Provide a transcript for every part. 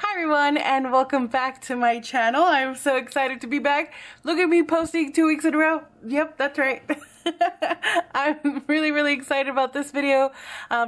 Hi everyone and welcome back to my channel. I'm so excited to be back. Look at me posting 2 weeks in a row. Yep, that's right. I'm really excited about this video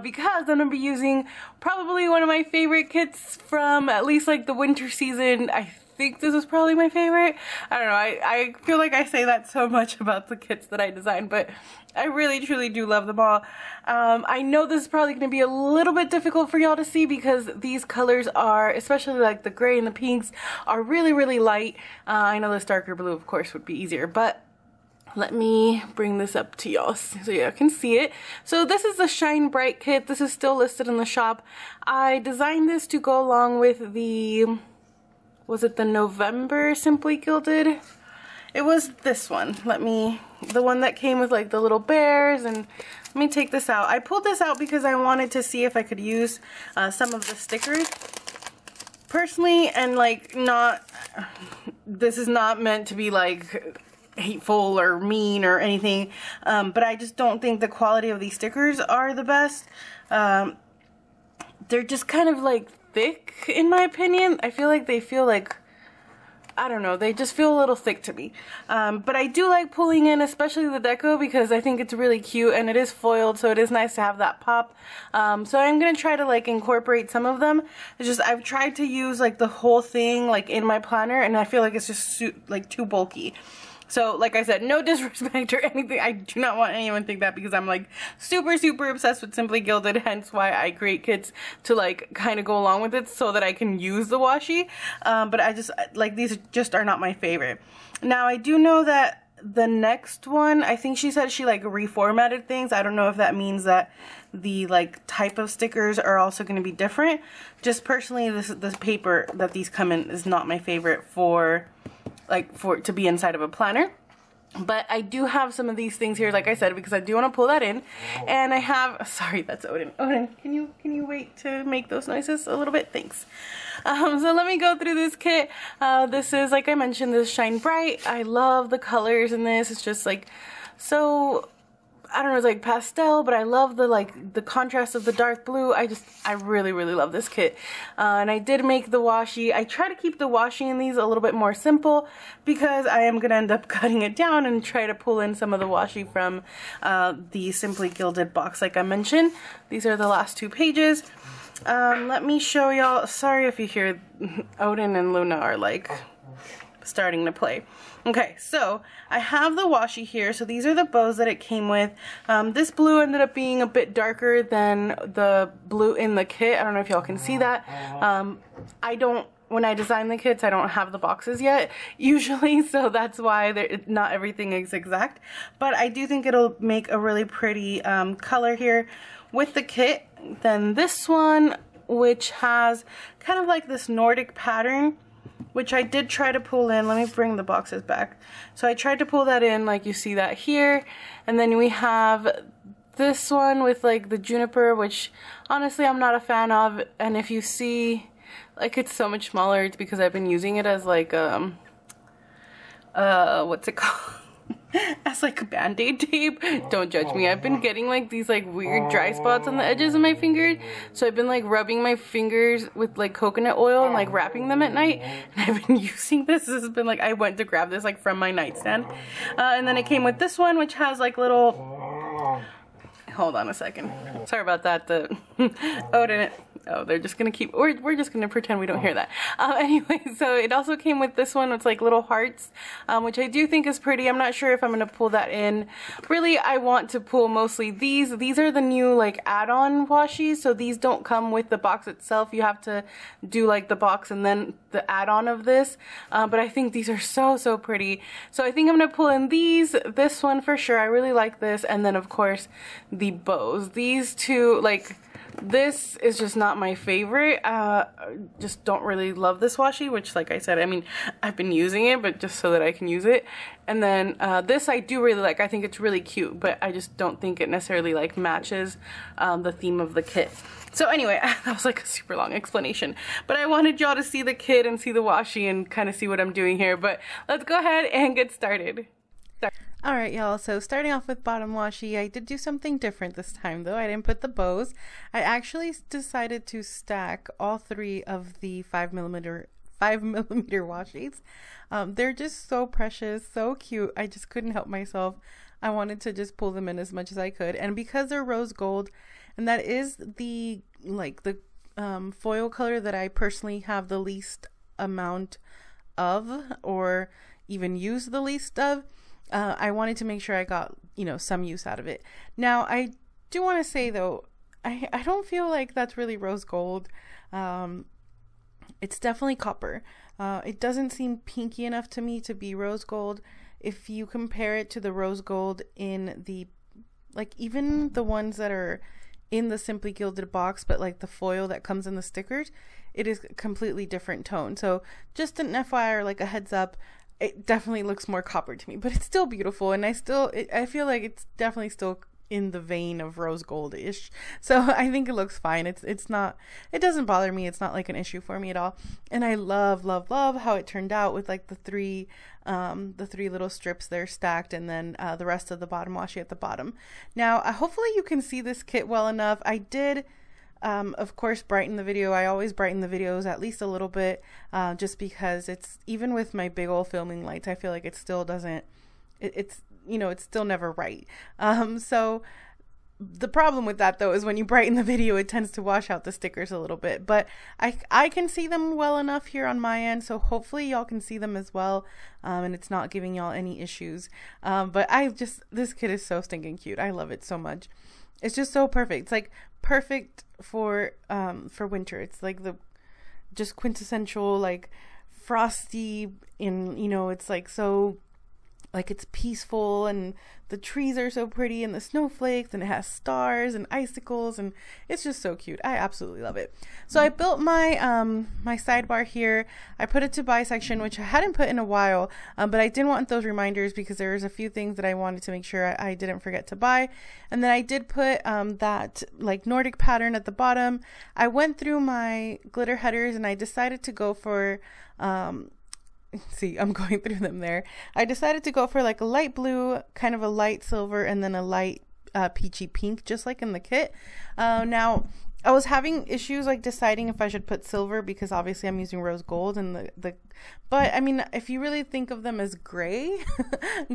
because I'm going to be using probably one of my favorite kits from at least like the winter season. I think this is probably my favorite. I don't know, I feel like I say that so much about the kits that I design, but I really truly do love them all. I know this is probably going to be a little bit difficult for y'all to see because these colors are, especially like the gray and the pinks, are really light. I know this darker blue of course would be easier, but let me bring this up to y'all so y'all can see it. So this is the Shine Bright kit. This is still listed in the shop. I designed this to go along with the, was it the November Simply Gilded? It was this one. The one that came with like the little bears, and let me take this out. I pulled this out because I wanted to see if I could use some of the stickers personally, and like this is not meant to be like hateful or mean or anything, but I just don't think the quality of these stickers are the best. They're just kind of like thick in my opinion. I feel like they feel like, I don't know, they just feel a little thick to me. But I do like pulling in especially the deco because I think it's really cute and it is foiled, so it is nice to have that pop. So I'm gonna try to like incorporate some of them. It's just I've tried to use like the whole thing like in my planner and I feel like it's just like too bulky. So like I said, no disrespect or anything. I do not want anyone to think that because I'm like super obsessed with Simply Gilded, hence why I create kits to like kind of go along with it so that I can use the washi. But I just, like, these just are not my favorite. Now I do know that the next one, I think she said she like reformatted things. I don't know if that means that the like type of stickers are also going to be different. Just personally, this paper that these come in is not my favorite for it to be inside of a planner. But I do have some of these things here, like I said, because I do want to pull that in. And I have, sorry, that's Odin. Odin, can you wait to make those noises a little bit? Thanks. So let me go through this kit. This is, like I mentioned, this Shine Bright. I love the colors in this. It's just like so, I don't know, it's like pastel, but I love the contrast of the dark blue. I really love this kit. And I did make the washi. I try to keep the washi in these a little bit more simple because I am gonna end up cutting it down and try to pull in some of the washi from the Simply Gilded box like I mentioned. These are the last 2 pages. Let me show y'all. Sorry if you hear Odin and Luna are like starting to play. Okay, so I have the washi here. So these are the bows that it came with. This blue ended up being a bit darker than the blue in the kit. I don't know if y'all can see that. When I design the kits, I don't have the boxes yet usually, so that's why not everything is exact. But I do think it'll make a really pretty color here with the kit. Then this one, which has kind of like this Nordic pattern, which I did try to pull in. Let me bring the boxes back. So I tried to pull that in, like you see that here. And then we have this one with like the juniper, which honestly I'm not a fan of. And if you see, like, it's so much smaller, it's because I've been using it as like what's it called? As like a band-aid tape. Don't judge me. I've been getting like these like weird dry spots on the edges of my fingers, so I've been like rubbing my fingers with like coconut oil and like wrapping them at night, and I've been using this. This has been like, I went to grab this like from my nightstand, and then it came with this one, which has like little, hold on a second, sorry about that, the Odin. Oh, they're just gonna keep, we're just gonna pretend we don't hear that. Anyway, so it also came with this one. It's like little hearts, which I do think is pretty. I'm not sure if I'm gonna pull that in. Really, I want to pull mostly these. These are the new like add-on washi, so these don't come with the box itself. You have to do like the box and then the add-on of this. But I think these are so pretty. So I think I'm gonna pull in these. This one for sure. I really like this, and then of course the bows. These two, like, this is just not my favorite. Just don't really love this washi, which, like I said, I mean, I've been using it, but just so that I can use it. And then this I do really like. I think it's really cute, but I just don't think it necessarily like matches the theme of the kit. So anyway, that was like a super long explanation, but I wanted y'all to see the kit and see the washi and kind of see what I'm doing here. But let's go ahead and get started. All right, y'all, so starting off with bottom washi, I did do something different this time though. I didn't put the bows. I actually decided to stack all 3 of the 5mm washies. They're just so precious, so cute. I just couldn't help myself. I wanted to just pull them in as much as I could, and because they're rose gold, and that is the foil color that I personally have the least amount of, or even use the least of, I wanted to make sure I got, you know, some use out of it. Now, I do want to say though, I don't feel like that's really rose gold. It's definitely copper. It doesn't seem pinky enough to me to be rose gold. If you compare it to the rose gold in the, like, even the ones that are in the Simply Gilded box, but like the foil that comes in the stickers, it is a completely different tone. So just an FYI, or like a heads up, it definitely looks more copper to me, but it's still beautiful, and I feel like it's definitely still in the vein of rose gold-ish. So I think it looks fine. It's not, it doesn't bother me. It's not like an issue for me at all. And I love how it turned out with like the three little strips there stacked, and then the rest of the bottom washi at the bottom. Now, hopefully you can see this kit well enough. I did of course brighten the video. I always brighten the videos at least a little bit, just because it's, even with my big old filming lights, I feel like it still doesn't, it's, you know, it's still never right. So the problem with that though is when you brighten the video, it tends to wash out the stickers a little bit, but I can see them well enough here on my end, so hopefully y'all can see them as well, and it's not giving y'all any issues. But this kit is so stinking cute. I love it so much. It's just so perfect. It's like perfect for winter. It's like the just quintessential like frosty, in, you know, it's like so, like, it's peaceful, and the trees are so pretty, and the snowflakes, and it has stars and icicles, and it's just so cute. I absolutely love it. So I built my my sidebar here. I put it to buy section, which I hadn't put in a while, but I didn't want those reminders because there was a few things that I wanted to make sure I didn't forget to buy. And then I did put that like Nordic pattern at the bottom. I went through my glitter headers, and I decided to go for see, I'm going through them there. I decided to go for like a light blue, kind of a light silver, and then a light peachy pink, just like in the kit. Now, I was having issues like deciding if I should put silver, because obviously I'm using rose gold, and but I mean, if you really think of them as gray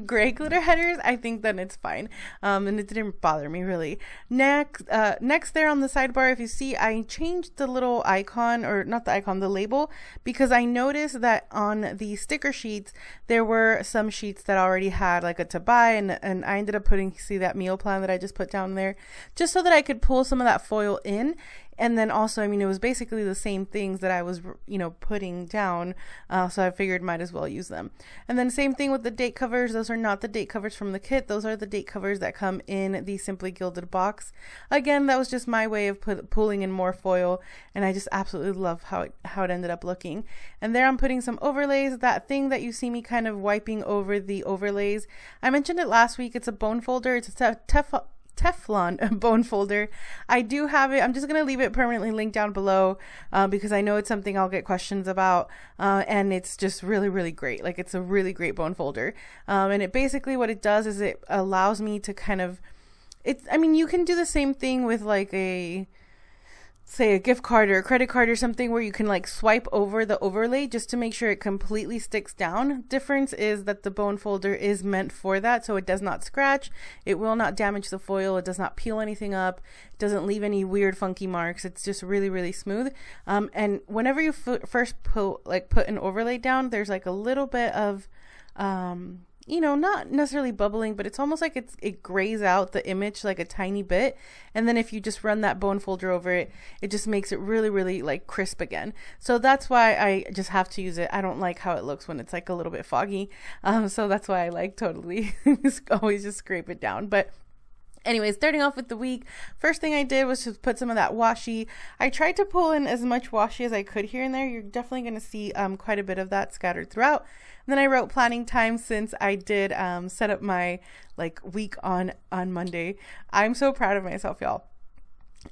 gray glitter headers, I think then it's fine. And it didn't bother me really. Next there on the sidebar, if you see, I changed the little icon, or not the icon, the label, because I noticed that on the sticker sheets there were some sheets that already had like a to buy, and I ended up putting, see that meal plan that I just put down there, just so that I could pull some of that foil in. And then also, I mean, it was basically the same things that I was, you know, putting down, so I figured might as well use them. And then same thing with the date covers. Those are not the date covers from the kit. Those are the date covers that come in the Simply Gilded box. Again, that was just my way of pulling in more foil, and I just absolutely love how it ended up looking. And there I'm putting some overlays. That thing that you see me kind of wiping over the overlays, I mentioned it last week. It's a bone folder. It's a Teflon bone folder. I do have it. I'm just going to leave it permanently linked down below, because I know it's something I'll get questions about, and it's just really, really great. Like, it's a really great bone folder. And it basically, what it does is it allows me to kind of, I mean, you can do the same thing with like say a gift card or a credit card or something, where you can like swipe over the overlay just to make sure it completely sticks down. Difference is that the bone folder is meant for that, so it does not scratch, it will not damage the foil, it does not peel anything up, it doesn't leave any weird funky marks. It's just really, really smooth. And whenever you first put an overlay down, there's like a little bit of you know, not necessarily bubbling, but it's almost like it grays out the image like a tiny bit. And then if you just run that bone folder over it, it just makes it really, really like crisp again. So that's why I just have to use it. I don't like how it looks when it's like a little bit foggy. So that's why I like totally always just scrape it down. But anyway, starting off with the week, first thing I did was just put some of that washi. I tried to pull in as much washi as I could here and there. You're definitely going to see quite a bit of that scattered throughout. And then I wrote planning time, since I did set up my like week on Monday. I'm so proud of myself, y'all.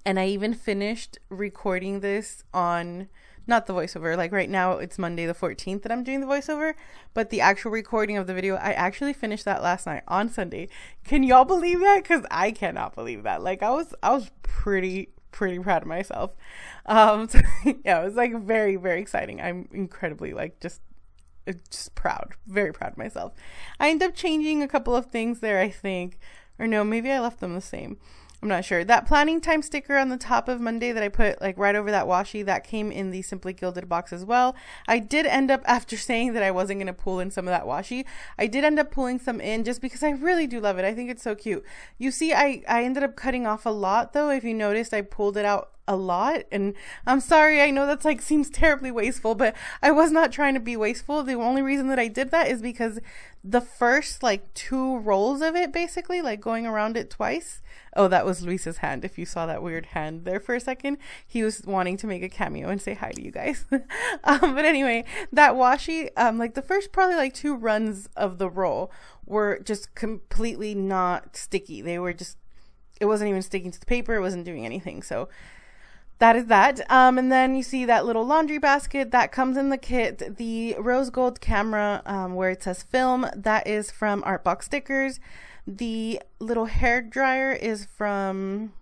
And I even finished recording this on not the voiceover. Like right now it's Monday the 14th that I'm doing the voiceover, but the actual recording of the video, I actually finished that last night on Sunday. Can y'all believe that? Because I cannot believe that. Like I was pretty proud of myself. So, yeah, it was like very, very exciting. I'm incredibly like just proud, very proud of myself. I ended up changing a couple of things there, I think, or no, maybe I left them the same. I'm not sure. That planning time sticker on the top of Monday that I put like right over that washi, that came in the Simply Gilded box as well. I did end up, after saying that I wasn't going to pull in some of that washi, I did end up pulling some in just because I really do love it. I think it's so cute. You see, I ended up cutting off a lot though. If you noticed, I pulled it out a lot, and I'm sorry, I know that's like seems terribly wasteful, but I was not trying to be wasteful. The only reason that I did that is because the first like 2 rolls of it, basically like going around it twice. Oh, that was Luis's hand. If you saw that weird hand there for a second, he was wanting to make a cameo and say hi to you guys. But anyway, that washi, like the first probably like 2 runs of the roll were just completely not sticky. They were just, it wasn't even sticking to the paper. It wasn't doing anything. So that is that. And then you see that little laundry basket that comes in the kit. The rose gold camera where it says film, that is from Artbox Stickers. The little hair dryer is from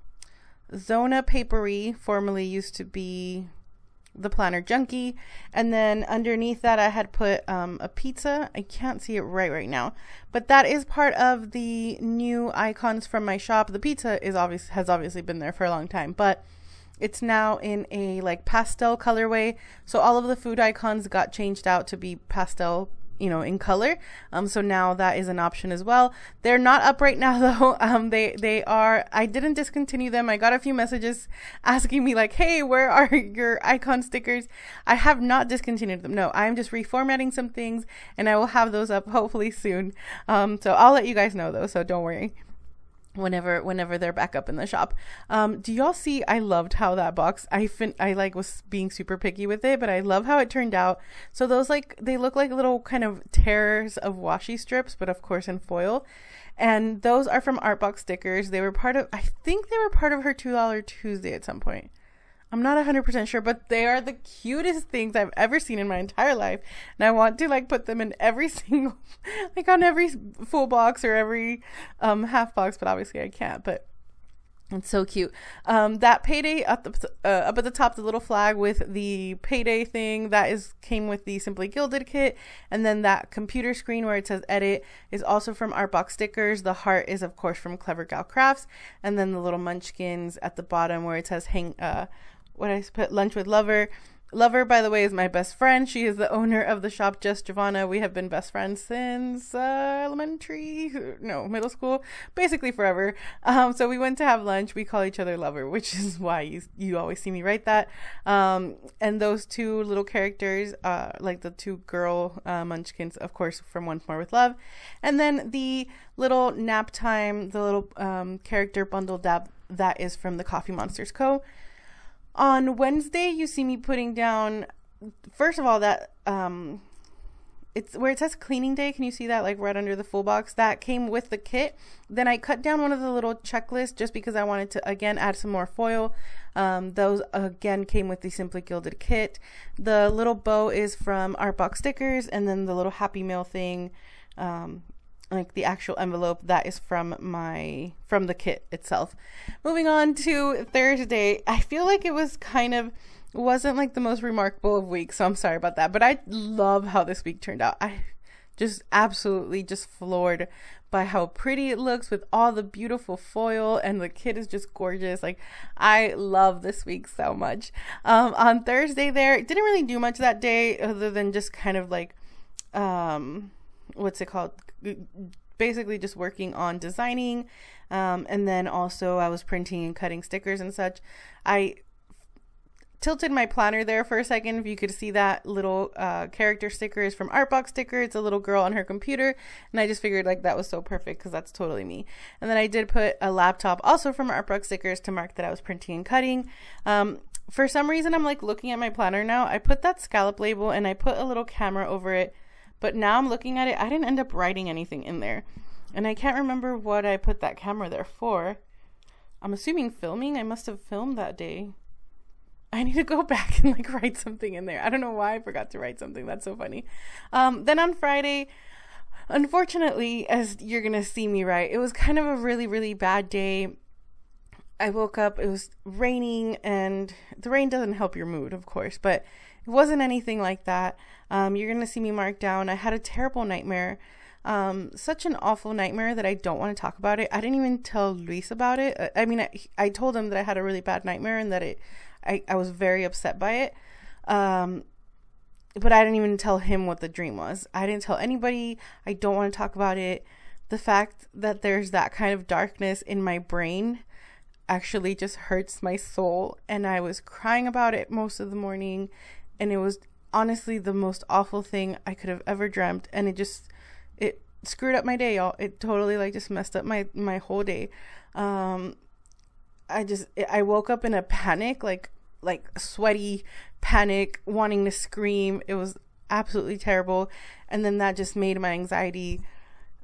Zona Papery, formerly used to be the Planner Junkie. And then underneath that I had put a pizza. I can't see it right now, but that is part of the new icons from my shop. The pizza is has obviously been there for a long time, but it's now in a like pastel colorway. So all of the food icons got changed out to be pastel, you know, in color. So now that is an option as well. They're not up right now though. They are, I didn't discontinue them. I got a few messages asking me like, hey, where are your icon stickers? I have not discontinued them. No, I'm just reformatting some things and I will have those up hopefully soon. So I'll let you guys know though, so don't worry. Whenever they're back up in the shop. Do y'all see, I loved how that box, I like was being super picky with it, but I love how it turned out. So those like, they look like little kind of tears of washi strips, but of course in foil. And those are from Artbox Stickers. They were part of, I think they were part of her $2 Tuesday at some point. I'm not 100% sure, but they are the cutest things I've ever seen in my entire life. And I want to like put them in every single, like on every full box or every half box, but obviously I can't, but it's so cute. That payday up at the top, the little flag with the payday thing, that came with the Simply Gilded kit. And then that computer screen where it says edit is also from Artbox Stickers. The heart is of course from Clever Gal Crafts. And then the little munchkins at the bottom where it says what I put, lunch with Lover. Lover, by the way, is my best friend. She is the owner of the shop, Just Giovanna. We have been best friends since middle school, basically forever. So we went to have lunch. We call each other Lover, which is why you always see me write that. And those 2 little characters, like the 2 girl munchkins, of course, from Once More with Love. And then the little nap time, the little character bundle dab, that is from the Coffee Monsters Co. On Wednesday, you see me putting down, first of all, that it's where it says cleaning day. Can you see that like right under the full box? That came with the kit. Then I cut down one of the little checklists just because I wanted to again add some more foil. Those again came with the Simply Gilded kit. The little bow is from Artbox Stickers, and then the little Happy Mail thing, like the actual envelope, that is from the kit itself. Moving on to Thursday, I feel like it wasn't like the most remarkable of weeks, so I'm sorry about that, but I love how this week turned out. I just absolutely just floored by how pretty it looks with all the beautiful foil, and the kit is just gorgeous. Like, I love this week so much. On Thursday there, didn't really do much that day other than just kind of like what's it called, basically just working on designing, and then also I was printing and cutting stickers and such. I tilted my planner there for a second. If you could see that little character sticker is from Artbox Sticker. It's a little girl on her computer, and I just figured like that was so perfect because that's totally me. And then I did put a laptop also from Artbox Stickers to mark that I was printing and cutting. For some reason, I'm like looking at my planner now. I put that scallop label and I put a little camera over it, but now I'm looking at it, I didn't end up writing anything in there. And I can't remember what I put that camera there for. I'm assuming filming. I must have filmed that day. I need to go back and like write something in there. I don't know why I forgot to write something. That's so funny. Then on Friday, unfortunately, as you're going to see me write, it was kind of a really, really bad day. I woke up, it was raining, and the rain doesn't help your mood, of course, but it wasn't anything like that. You're going to see me mark down. I had a terrible nightmare. Such an awful nightmare that I don't want to talk about it. I didn't even tell Luis about it. I mean, I told him that I had a really bad nightmare and that I was very upset by it. But I didn't even tell him what the dream was. I didn't tell anybody. I don't want to talk about it. The fact that there's that kind of darkness in my brain actually just hurts my soul. And I was crying about it most of the morning. And it was honestly the most awful thing I could have ever dreamt. And it screwed up my day, y'all. It totally like just messed up my whole day. I woke up in a panic, like sweaty panic, wanting to scream. It was absolutely terrible. And then that just made my anxiety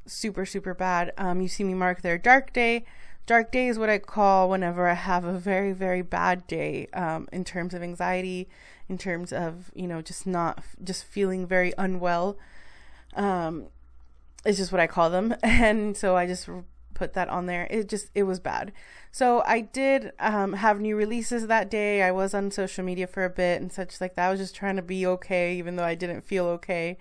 super, super bad. You see me mark there, dark day. Dark day is what I call whenever I have a very, very bad day, in terms of anxiety, in terms of, just feeling very unwell. It's just what I call them. And so I just put that on there. It was bad. So I did have new releases that day. I was on social media for a bit and such like that. I was just trying to be okay, even though I didn't feel okay.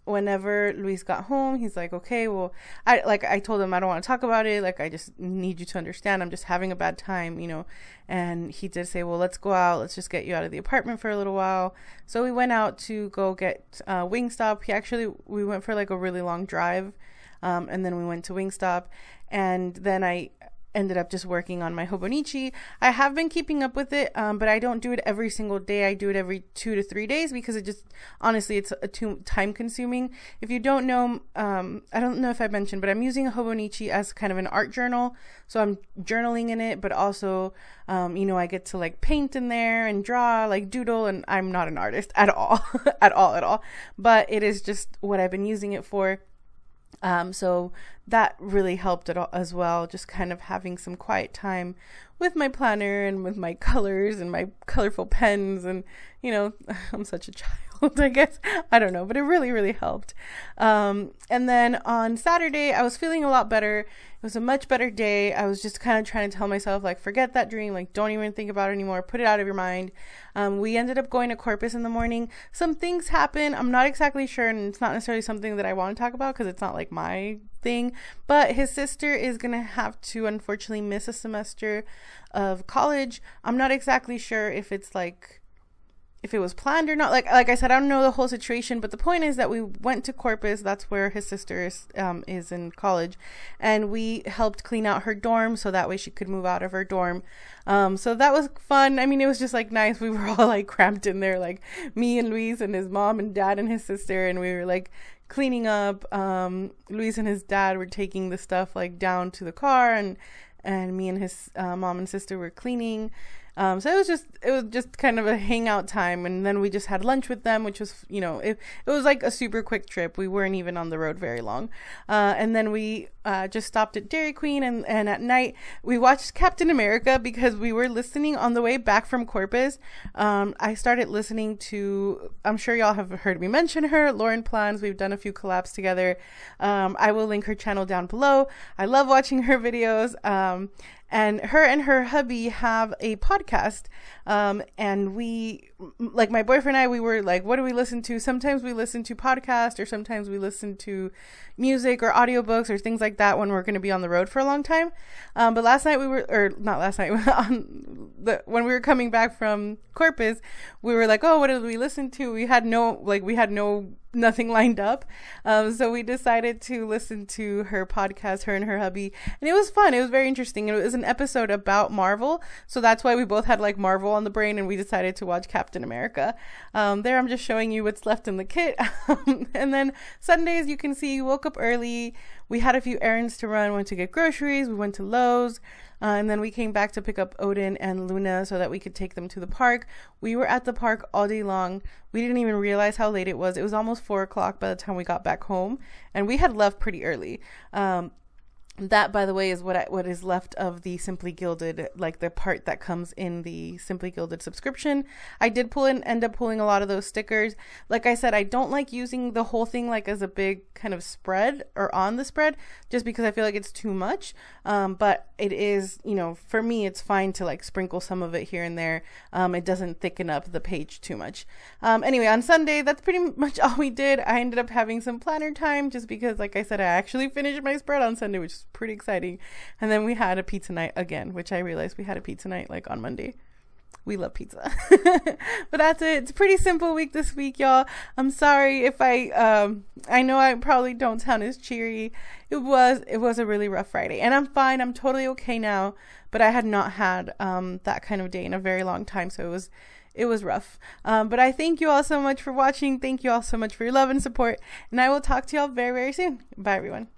Whenever Luis got home, he's like, okay, well, I told him I don't want to talk about it. Like, I just need you to understand I'm just having a bad time, and he did say, well, let's go out. Let's just get you out of the apartment for a little while. So we went out to go get Wingstop. We went for like a really long drive. And then we went to Wingstop, and then I ended up just working on my Hobonichi. I have been keeping up with it, but I don't do it every single day. I do it every 2 to 3 days because honestly, it's too time consuming. If you don't know, I don't know if I mentioned, but I'm using a Hobonichi as kind of an art journal. So I'm journaling in it, but also, I get to like paint in there and draw, like doodle, and I'm not an artist at all, at all. But it is just what I've been using it for. So that really helped as well, just kind of having some quiet time with my planner and with my colors and my colorful pens, and I'm such a child, I guess, I don't know, but it really, really helped. And then on Saturday I was feeling a lot better. It was a much better day. I was just kind of trying to tell myself, like, forget that dream, like, don't even think about it anymore, put it out of your mind. We ended up going to Corpus in the morning. Some things happened. I'm not exactly sure, and it's not necessarily something that I want to talk about because it's not like my thing, but his sister is gonna have to unfortunately miss a semester of college. I'm not exactly sure if it was planned or not. Like I said, I don't know the whole situation, but the point is that we went to Corpus. That's where his sister is in college, and we helped clean out her dorm so that way she could move out of her dorm. So that was fun. I mean, it was just like nice. We were all like cramped in there, like me and Luis and his mom and dad and his sister, and we were like cleaning up. Luis and his dad were taking the stuff like down to the car, and me and his mom and sister were cleaning. So it was just kind of a hangout time, and then we just had lunch with them, which was, it was like a super quick trip. We weren't even on the road very long. And then we just stopped at Dairy Queen, and at night we watched Captain America because we were listening on the way back from Corpus. I started listening to, I'm sure y'all have heard me mention her, Lauren Plans. We've done a few collabs together. I will link her channel down below. I love watching her videos. And her hubby have a podcast. And we, like my boyfriend and I, we were like, what do we listen to? Sometimes we listen to podcasts, or sometimes we listen to music or audiobooks or things like that when we're going to be on the road for a long time. But last night when we were coming back from Corpus, we were like, oh, what did we listen to? We had nothing lined up. So we decided to listen to her podcast, her and her hubby, and it was fun. It was very interesting. It was an episode about Marvel, so that's why we both had like Marvel on the brain, and we decided to watch Captain America. There I'm just showing you what's left in the kit. And then Sundays, you can see, woke up early. We had a few errands to run, went to get groceries, we went to Lowe's. And then we came back to pick up Odin and Luna so that we could take them to the park. We were at the park all day long. We didn't even realize how late it was. It was almost 4 o'clock by the time we got back home, and we had left pretty early. That, by the way, is what is left of the Simply Gilded, like the part that comes in the Simply Gilded subscription. I did end up pulling a lot of those stickers. Like I said, I don't like using the whole thing like as a big kind of spread or on the spread, just because I feel like it's too much. But it is, you know, for me, it's fine to like sprinkle some of it here and there. It doesn't thicken up the page too much. Anyway, on Sunday, that's pretty much all we did. I ended up having some planner time just because, like I said, I actually finished my spread on Sunday, which is pretty exciting. And then we had a pizza night again, which I realized we had a pizza night like on Monday. We love pizza. But that's it. It's a pretty simple week this week, y'all. I'm sorry if I know I probably don't sound as cheery. It was a really rough Friday, and I'm fine. I'm totally okay now, but I had not had that kind of day in a very long time, so it was rough. But I thank you all so much for watching. Thank you all so much for your love and support, and I will talk to y'all very, very soon. Bye, everyone.